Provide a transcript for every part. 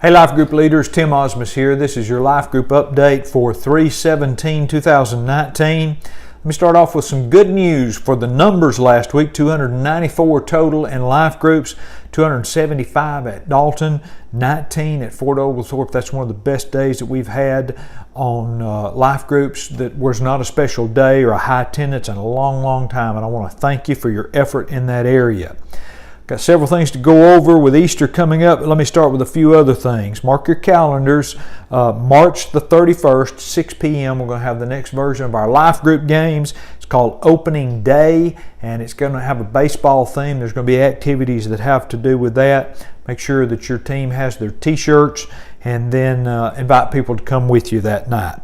Hey Life Group leaders, Tim Osmus here. This is your Life Group update for 3/17/2019. Let me start off with some good news for the numbers last week. 294 total in Life Groups, 275 at Dalton, 19 at Fort Oglethorpe. That's one of the best days that we've had on Life Groups. That was not a special day or a high attendance in a long time, and I want to thank you for your effort in that area. Got several things to go over with Easter coming up. Let me start with a few other things. Mark your calendars. March the 31st, 6 p.m. We're going to have the next version of our Life Group games. It's called Opening Day, and it's going to have a baseball theme. There's going to be activities that have to do with that. Make sure that your team has their t-shirts, and then invite people to come with you that night.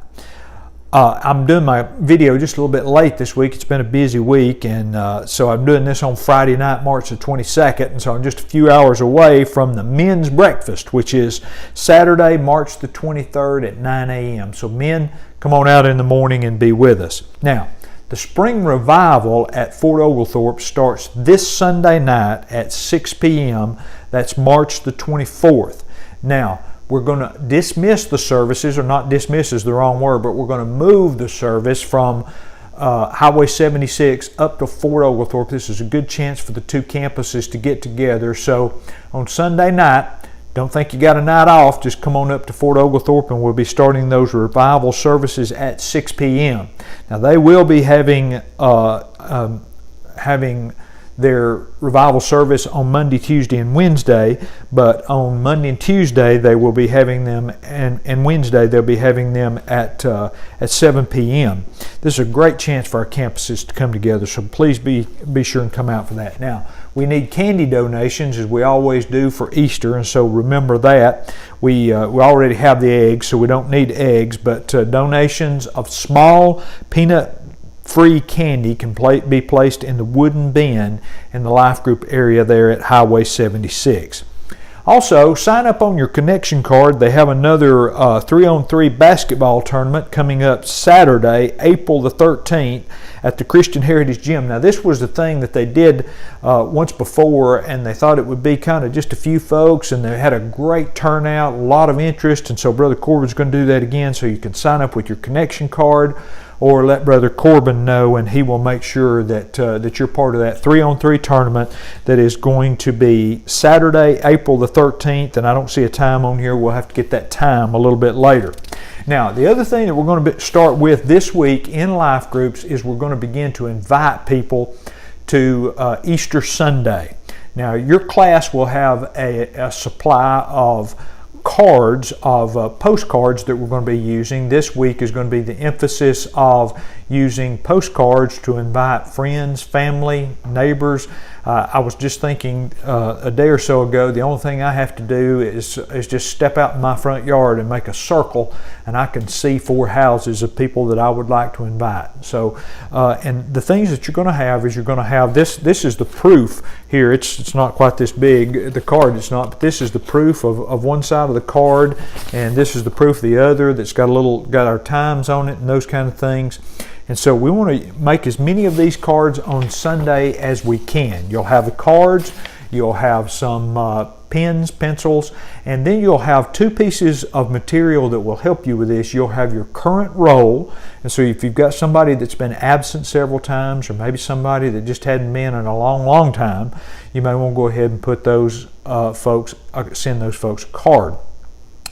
I'm doing my video just a little bit late this week. It's been a busy week, and so I'm doing this on Friday night, March the 22nd, and so I'm just a few hours away from the men's breakfast, which is Saturday, March the 23rd at 9 a.m. So men, come on out in the morning and be with us. Now, the spring revival at Fort Oglethorpe starts this Sunday night at 6 p.m. That's March the 24th. Now, we're going to dismiss the services, or not dismiss is the wrong word, but we're going to move the service from Highway 76 up to Fort Oglethorpe. This is a good chance for the two campuses to get together. So on Sunday night, don't think you got a night off, just come on up to Fort Oglethorpe, and we'll be starting those revival services at 6 p.m. Now they will be having their revival service on Monday, Tuesday, and Wednesday, but on Monday and Tuesday they will be having them, and Wednesday they'll be having them at 7 p.m. This is a great chance for our campuses to come together, so please be sure and come out for that. Now, we need candy donations, as we always do for Easter, and so remember that. We already have the eggs, so we don't need eggs, but donations of small peanut-free candy can be placed in the wooden bin in the Life Group area there at Highway 76. Also, sign up on your connection card. They have another 3-on-3 basketball tournament coming up Saturday, April the 13th at the Christian Heritage Gym. Now, this was the thing that they did once before, and they thought it would be kind of just a few folks, and they had a great turnout, a lot of interest, and so Brother Corbin's going to do that again, so you can sign up with your connection card or let Brother Corbin know, and he will make sure that that you're part of that 3-on-3 tournament that is going to be Saturday, April the 13th, and I don't see a time on here. We'll have to get that time a little bit later. Now, the other thing that we're going to start with this week in Life Groups is we're going to begin to invite people to Easter Sunday. Now, your class will have a supply of cards, of postcards that we're going to be using. This week is going to be the emphasis of using postcards to invite friends, family, neighbors. I was just thinking a day or so ago, the only thing I have to do is just step out in my front yard and make a circle, and I can see 4 houses of people that I would like to invite. So, and the things that you're going to have is you're going to have this. This is the proof here. It's not quite this big, the card it's not, but this is the proof of one side of the card, and this is the proof of the other that's got our times on it and those kind of things. And so we want to make as many of these cards on Sunday as we can. You'll have the cards, you'll have some pens, pencils, and then you'll have 2 pieces of material that will help you with this. You'll have your current roll, and so if you've got somebody that's been absent several times, or maybe somebody that just hadn't been in a long time, you may want to go ahead and put those send those folks a card.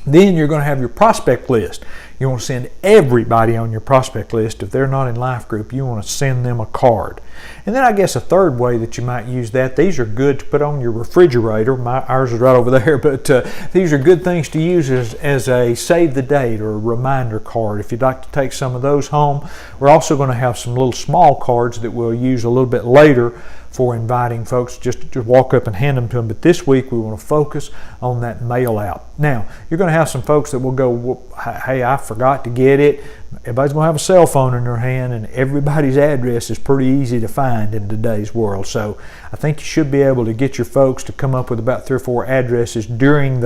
Then you're going to have your prospect list. You want to send everybody on your prospect list. If they're not in Life Group, you want to send them a card. And then I guess a third way that you might use that, these are good to put on your refrigerator. Ours is right over there, but these are good things to use as a save the date or a reminder card if you'd like to take some of those home. We're also going to have some little small cards that we'll use a little bit later for inviting folks, just to walk up and hand them to them. But this week we want to focus on that mail out. Now, you're going to have some folks that will go, hey, I forgot to get it. Everybody's going to have a cell phone in their hand, and everybody's address is pretty easy to find in today's world. So I think you should be able to get your folks to come up with about 3 or 4 addresses during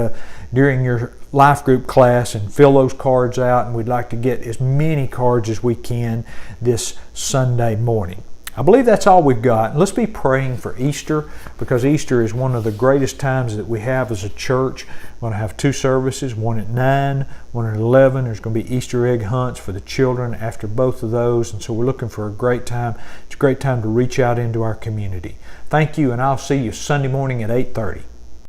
your Life Group class and fill those cards out, and we'd like to get as many cards as we can this Sunday morning. I believe that's all we've got. Let's be praying for Easter, because Easter is one of the greatest times that we have as a church. We're going to have 2 services, one at 9, one at 11. There's going to be Easter egg hunts for the children after both of those, and so we're looking for a great time. It's a great time to reach out into our community. Thank you, and I'll see you Sunday morning at 8:30.